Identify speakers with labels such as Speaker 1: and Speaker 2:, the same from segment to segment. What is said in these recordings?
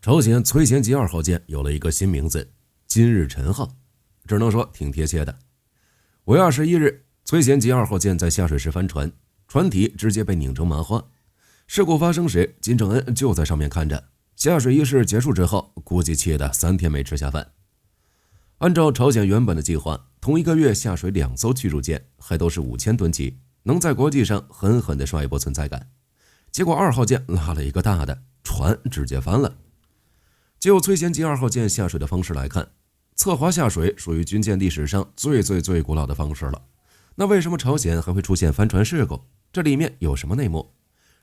Speaker 1: 朝鲜崔贤吉2号舰有了一个新名字——金日成号，只能说挺贴切的。5月21日，崔贤吉2号舰在下水时翻船，船体直接被拧成麻花。事故发生时，金正恩就在上面看着。下水仪式结束之后，估计气得3天没吃下饭。按照朝鲜原本的计划，同一个月下水2艘驱逐舰，还都是5000吨级，能在国际上狠狠地刷一波存在感。结果2号舰拉了一个大的，船直接翻了。就崔贤吉2号舰下水的方式来看，侧滑下水属于军舰历史上最古老的方式了。那为什么朝鲜还会出现翻船事故？这里面有什么内幕？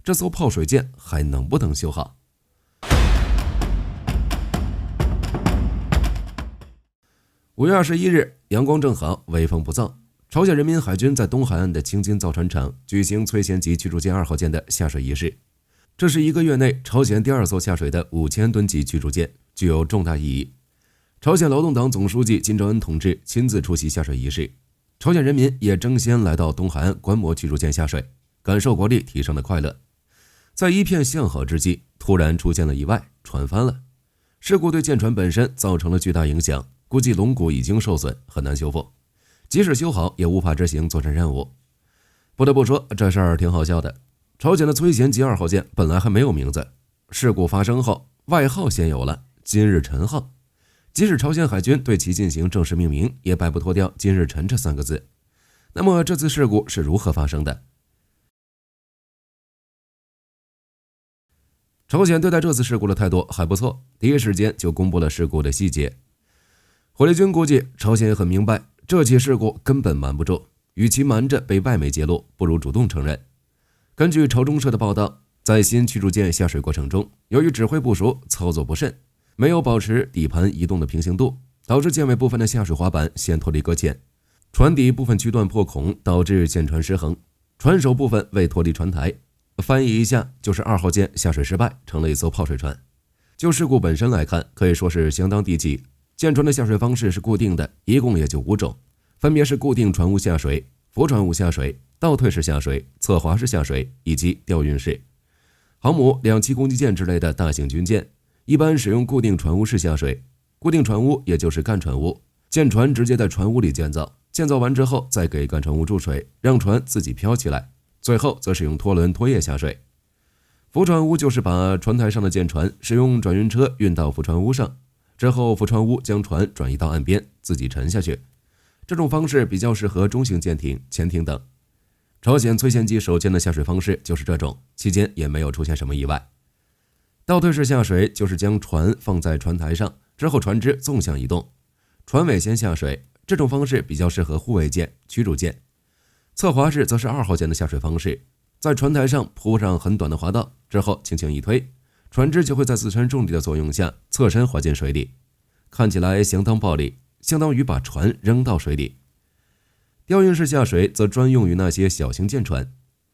Speaker 1: 这艘泡水舰还能不能修好？5月21日，阳光正好，微风不燥。朝鲜人民海军在东海岸的青金造船厂举行崔贤吉驱逐舰2号舰的下水仪式。这是1个月内朝鲜第2艘下水的5000吨级驱逐舰，具有重大意义。朝鲜劳动党总书记金正恩同志亲自出席下水仪式，朝鲜人民也争先来到东海岸观摩驱逐舰下水，感受国力提升的快乐。在一片向好之际，突然出现了意外，船翻了。事故对舰船本身造成了巨大影响，估计龙骨已经受损，很难修复，即使修好也无法执行作战任务。不得不说，这事儿挺好笑的。朝鲜的崔贤吉2号舰本来还没有名字，事故发生后外号先有了金日成号，即使朝鲜海军对其进行正式命名，也摆不脱掉金日成这3个字。那么这次事故是如何发生的？朝鲜对待这次事故的态度还不错，第一时间就公布了事故的细节。火力军估计朝鲜也很明白，这起事故根本瞒不住，与其瞒着被外媒揭露，不如主动承认。根据朝中社的报道，在新驱逐舰下水过程中，由于指挥部署操作不慎，没有保持底盘移动的平行度，导致舰尾部分的下水滑板先脱离搁浅，船底部分区段破孔，导致舰船失衡，船首部分未脱离船台。翻译一下，就是2号舰下水失败，成了一艘泡水船。就事故本身来看，可以说是相当低级。舰船的下水方式是固定的，一共也就5种，分别是固定船坞下水、浮船坞下水、倒退式下水、侧滑式下水以及吊运式。航母、2栖攻击舰之类的大型军舰一般使用固定船坞式下水。固定船坞也就是干船坞，舰船直接在船坞里建造，建造完之后再给干船坞注水，让船自己飘起来，最后则使用拖轮拖曳下水。浮船坞就是把船台上的舰船使用转运车运到浮船坞上，之后浮船坞将船转移到岸边，自己沉下去。这种方式比较适合中型舰艇、潜艇等。朝鲜崔贤吉首舰的下水方式就是这种，期间也没有出现什么意外。倒退式下水就是将船放在船台上，之后船只纵向移动，船尾先下水，这种方式比较适合护卫舰、驱逐舰。侧滑式则是2号舰的下水方式，在船台上铺上很短的滑道，之后轻轻一推，船只就会在自身重力的作用下侧身滑进水里，看起来相当暴力，相当于把船扔到水里。吊运式下水则专用于那些小型舰船，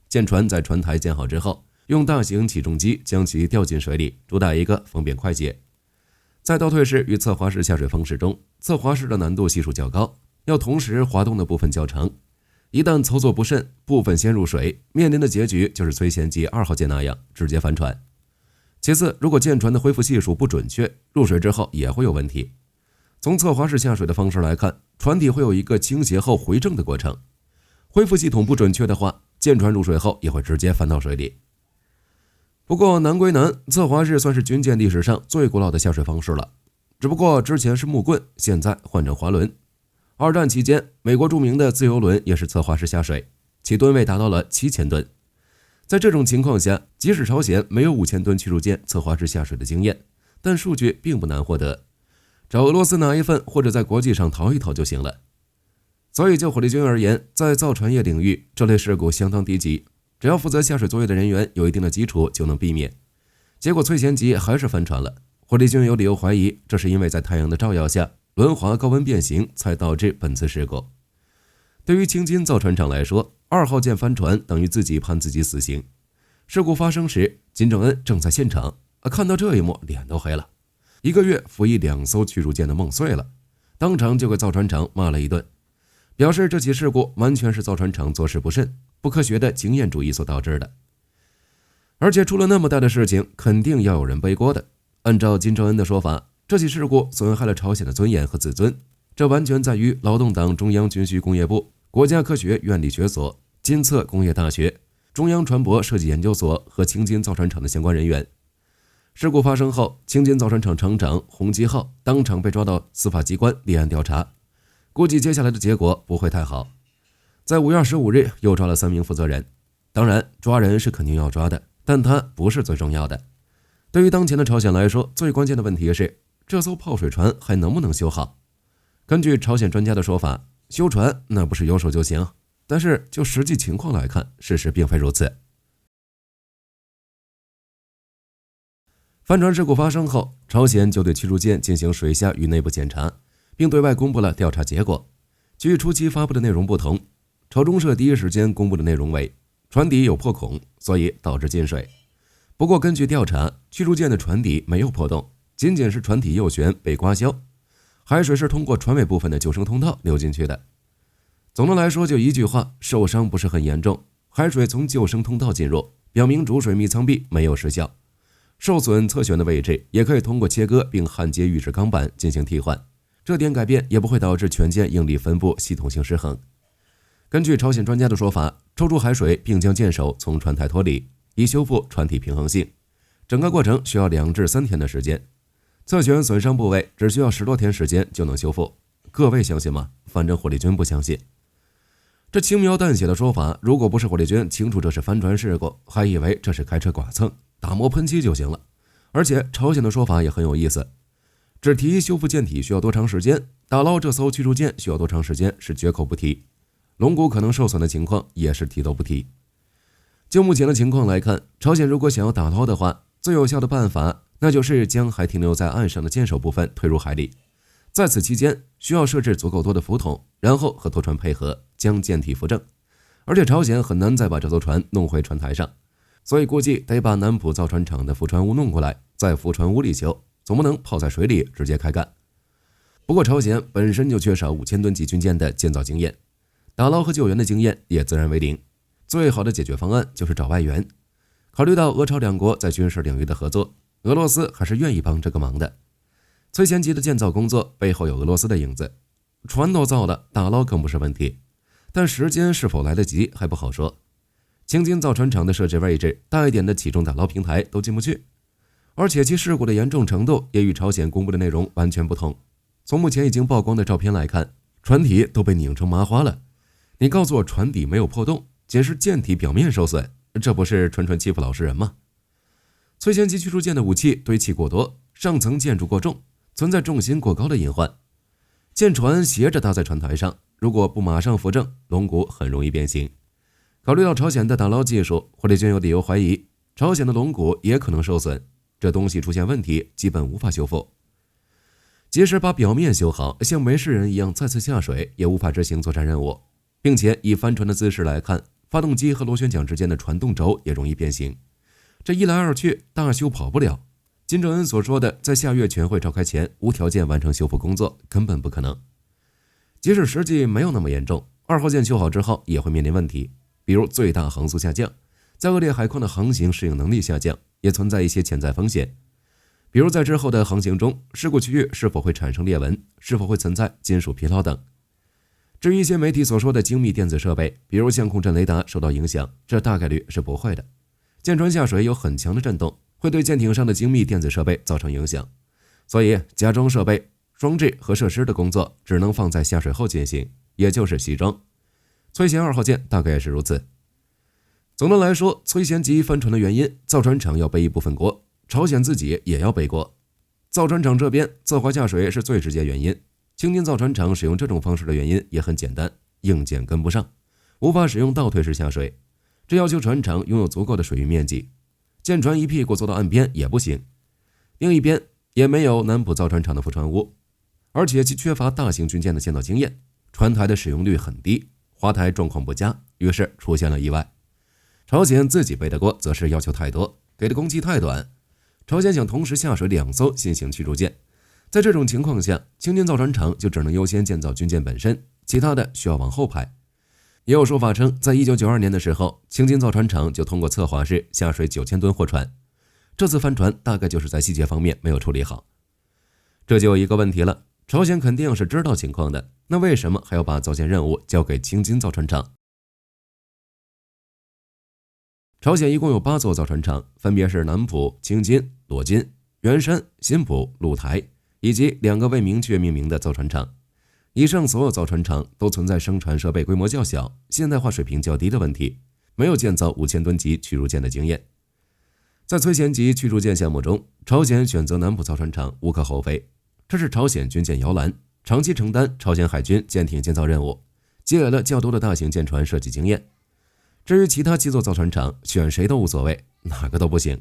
Speaker 1: 舰船在船台建好之后，用大型起重机将其吊进水里，主打一个方便快捷。在倒退式与侧滑式下水方式中，侧滑式的难度系数较高，要同时滑动的部分较长，一旦操作不慎，部分先入水，面临的结局就是崔贤吉2号舰那样，直接翻船。其次，如果舰船的恢复系数不准确，入水之后也会有问题。从侧滑式下水的方式来看，船体会有一个倾斜后回正的过程，恢复系统不准确的话，舰船入水后也会直接翻到水里。不过难归难，侧滑式算是军舰历史上最古老的下水方式了，只不过之前是木棍，现在换成滑轮。2战期间，美国著名的自由轮也是侧滑式下水，其吨位达到了7000吨。在这种情况下，即使朝鲜没有5000吨驱逐舰侧滑式下水的经验，但数据并不难获得，找俄罗斯拿一份或者在国际上淘一淘就行了。所以就火力军而言，在造船业领域，这类事故相当低级，只要负责下水作业的人员有一定的基础就能避免。结果崔贤吉还是翻船了，火力军有理由怀疑这是因为在太阳的照耀下轮滑高温变形才导致本次事故。对于青金造船厂来说，2号舰翻船等于自己判自己死刑。事故发生时，金正恩正在现场，看到这一幕脸都黑了。1个月服役2艘驱逐舰的梦碎了，当场就给造船厂骂了一顿，表示这起事故完全是造船厂做事不慎、不科学的经验主义所导致的。而且出了那么大的事情，肯定要有人背锅的。按照金正恩的说法，这起事故损害了朝鲜的尊严和自尊，这完全在于劳动党中央军需工业部、国家科学院理学所、金策工业大学、中央船舶设计研究所和青金造船厂的相关人员。事故发生后，青金造船厂厂长洪基浩当场被抓到司法机关立案调查，估计接下来的结果不会太好。在5月25日又抓了3名负责人，当然抓人是肯定要抓的，但它不是最重要的。对于当前的朝鲜来说，最关键的问题是这艘泡水船还能不能修好。根据朝鲜专家的说法，修船那不是有手就行，但是就实际情况来看，事实并非如此。帆船事故发生后，朝鲜就对驱逐舰进行水下与内部检查，并对外公布了调查结果。据初期发布的内容不同，朝中社第一时间公布的内容为船底有破孔，所以导致进水。不过根据调查，驱逐舰的船底没有破洞，仅仅是船体右舷被刮削，海水是通过船尾部分的救生通道流进去的。总的来说，就一句话，受伤不是很严重，海水从救生通道进入，表明主水密舱壁没有失效。受损侧舷的位置也可以通过切割并焊接预制钢板进行替换，这点改变也不会导致全舰应力分布系统性失衡。根据朝鲜专家的说法，抽出海水并将舰首从船台脱离，以修复船体平衡性，整个过程需要2至3天的时间。侧舷损伤部位只需要10多天时间就能修复，各位相信吗？反正火力军不相信。这轻描淡写的说法，如果不是火力军清楚这是帆船事故，还以为这是开车剐蹭，打磨喷漆就行了。而且朝鲜的说法也很有意思，只提修复舰体需要多长时间，打捞这艘驱逐舰需要多长时间是绝口不提，龙骨可能受损的情况也是提都不提。就目前的情况来看，朝鲜如果想要打捞的话，最有效的办法那就是将还停留在岸上的舰首部分推入海里，在此期间需要设置足够多的浮筒，然后和拖船配合将舰体扶正。而且朝鲜很难再把这艘船弄回船台上，所以估计得把南浦造船厂的浮船坞弄过来，在浮船坞里修，总不能泡在水里直接开干。不过朝鲜本身就缺少5000吨级军舰的建造经验，打捞和救援的经验也自然为零，最好的解决方案就是找外援。考虑到俄朝两国在军事领域的合作，俄罗斯还是愿意帮这个忙的。崔贤吉的建造工作背后有俄罗斯的影子，船都造了，打捞更不是问题，但时间是否来得及还不好说。青金造船厂的设置位置，大一点的起重打捞平台都进不去，而且其事故的严重程度也与朝鲜公布的内容完全不同。从目前已经曝光的照片来看，船体都被拧成麻花了。你告诉我船底没有破洞，仅是舰体表面受损，这不是纯纯欺负老实人吗？崔贤吉驱逐舰的武器堆砌过多，上层建筑过重，存在重心过高的隐患。舰船斜着搭在船台上，如果不马上扶正，龙骨很容易变形。考虑到朝鲜的打捞技术，火力军有理由怀疑朝鲜的龙骨也可能受损，这东西出现问题基本无法修复。即使把表面修好，像没事人一样再次下水，也无法执行作战任务，并且以帆船的姿势来看，发动机和螺旋桨之间的传动轴也容易变形，这一来二去大修跑不了。金正恩所说的在下月全会召开前无条件完成修复工作根本不可能。即使实际没有那么严重，2号舰修好之后也会面临问题，比如最大航速下降，在恶劣海况的航行适应能力下降，也存在一些潜在风险，比如在之后的航行中，事故区域是否会产生裂纹，是否会存在金属疲劳等。至于一些媒体所说的精密电子设备，比如相控阵雷达受到影响，这大概率是不会的。舰船下水有很强的震动，会对舰艇上的精密电子设备造成影响，所以加装设备、装置和设施的工作只能放在下水后进行，也就是西装。崔贤2号舰大概也是如此。总的来说，崔贤吉翻船的原因，造船厂要背一部分锅，朝鲜自己也要背锅。造船厂这边侧滑下水是最直接原因，青金造船厂使用这种方式的原因也很简单，硬件跟不上，无法使用倒退式下水，这要求船厂拥有足够的水域面积，舰船一屁股坐到岸边也不行。另一边也没有南浦造船厂的浮船坞，而且其缺乏大型军舰的建造经验，船台的使用率很低，滑台状况不佳，于是出现了意外。朝鲜自己背的锅则是要求太多，给的工期太短。朝鲜想同时下水2艘新型驱逐舰，在这种情况下，青金造船厂就只能优先建造军舰本身，其他的需要往后排。也有说法称，在1992年的时候，青金造船厂就通过侧滑式下水9000吨货船，这次帆船大概就是在细节方面没有处理好。这就有一个问题了，朝鲜肯定是知道情况的，那为什么还要把造舰任务交给青金造船厂？朝鲜一共有8座造船厂，分别是南浦、青金、罗金、元山、新浦、鹿台，以及2个未明确命名的造船厂。以上所有造船厂都存在生产设备规模较小、现代化水平较低的问题，没有建造5000吨级驱逐舰的经验。在崔贤级驱逐舰项目中，朝鲜选择南浦造船厂无可厚非，这是朝鲜军舰摇篮，长期承担朝鲜海军舰艇建造任务，积累了较多的大型舰船设计经验。至于其他7座造船厂，选谁都无所谓，哪个都不行。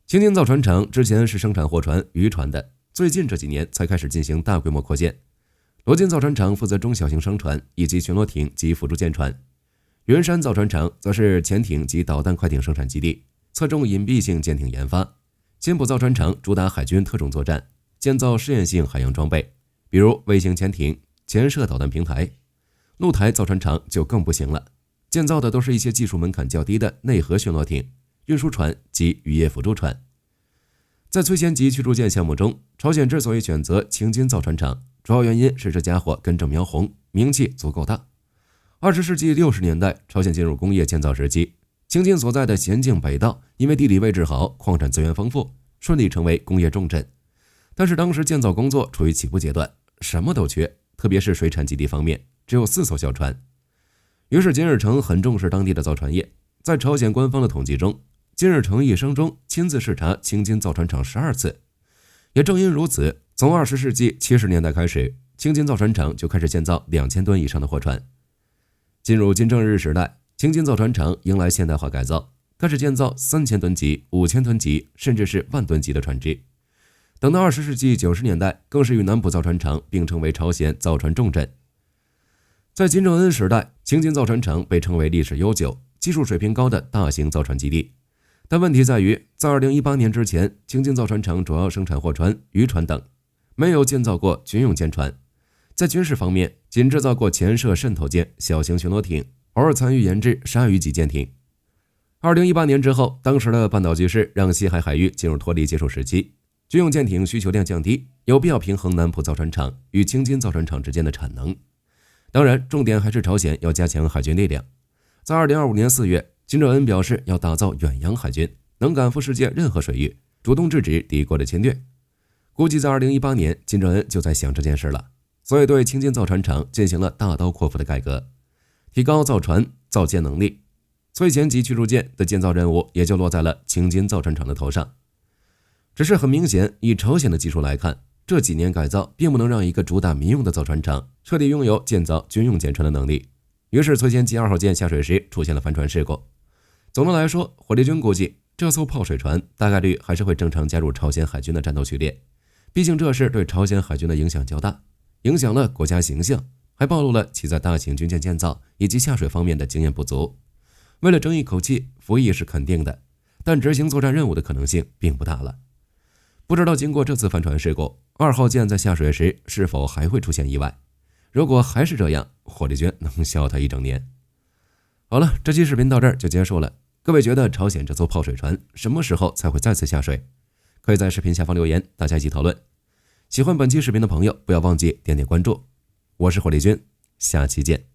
Speaker 1: 青金造船厂之前是生产货船、渔船的，最近这几年才开始进行大规模扩建。罗金造船厂负责中小型商船以及巡逻艇及辅助舰船，元山造船厂则是潜艇及导弹快艇生产基地，侧重隐蔽性舰艇研发。新浦造船厂主打海军特种作战，建造试验性海洋装备，比如卫星潜艇、潜射导弹平台。鹿台造船厂就更不行了，建造的都是一些技术门槛较低的内河巡逻艇、运输船及渔业辅助船。在崔贤级驱逐舰项目中，朝鲜之所以选择青金造船厂，主要原因是这家伙根正苗红，名气足够大。20世纪60年代，朝鲜进入工业建造时期，青金所在的咸镜北道因为地理位置好，矿产资源丰富，顺利成为工业重镇。但是当时建造工作处于起步阶段，什么都缺，特别是水产基地方面，只有4艘小船。于是金日成很重视当地的造船业，在朝鲜官方的统计中，金日成一生中亲自视察青金造船厂12次。也正因如此，从20世纪70年代开始，青金造船厂就开始建造2000吨以上的货船。进入金正日时代，青金造船厂迎来现代化改造，开始建造3000吨级、5000吨级，甚至是万吨级的船只。等到20世纪90年代，更是与南浦造船厂并称为朝鲜造船重镇。在金正恩时代，青金造船厂被称为历史悠久、技术水平高的大型造船基地。但问题在于，在2018年之前，青金造船厂主要生产货船、渔船等，没有建造过军用舰船。在军事方面，仅制造过潜射渗透舰、小型巡逻艇，偶尔参与研制鲨鱼级舰艇。2018年之后，当时的半岛局势让西海海域进入脱离技术时期，军用舰艇需求量降低，有必要平衡南浦造船厂与青金造船厂之间的产能。当然，重点还是朝鲜要加强海军力量。在2025年4月，金正恩表示要打造远洋海军，能赶赴世界任何水域，主动制止敌国的侵略。估计在2018年，金正恩就在想这件事了，所以对青金造船厂进行了大刀阔斧的改革，提高造船造舰能力。崔贤级驱逐舰的建造任务也就落在了青金造船厂的头上。只是很明显，以朝鲜的技术来看，这几年改造并不能让一个主打民用的造船厂彻底拥有建造军用舰船的能力。于是崔贤级2号舰下水时出现了翻船事故。总的来说，火力军估计这艘泡水船大概率还是会正常加入朝鲜海军的战斗序列，毕竟这事对朝鲜海军的影响较大，影响了国家形象，还暴露了其在大型军舰建造以及下水方面的经验不足。为了争一口气，服役是肯定的，但执行作战任务的可能性并不大了。不知道经过这次翻船事故，2号舰在下水时是否还会出现意外？如果还是这样，火力军能笑他一整年。好了，这期视频到这儿就结束了。各位觉得朝鲜这艘泡水船什么时候才会再次下水？可以在视频下方留言，大家一起讨论。喜欢本期视频的朋友，不要忘记点点关注。我是火力军，下期见。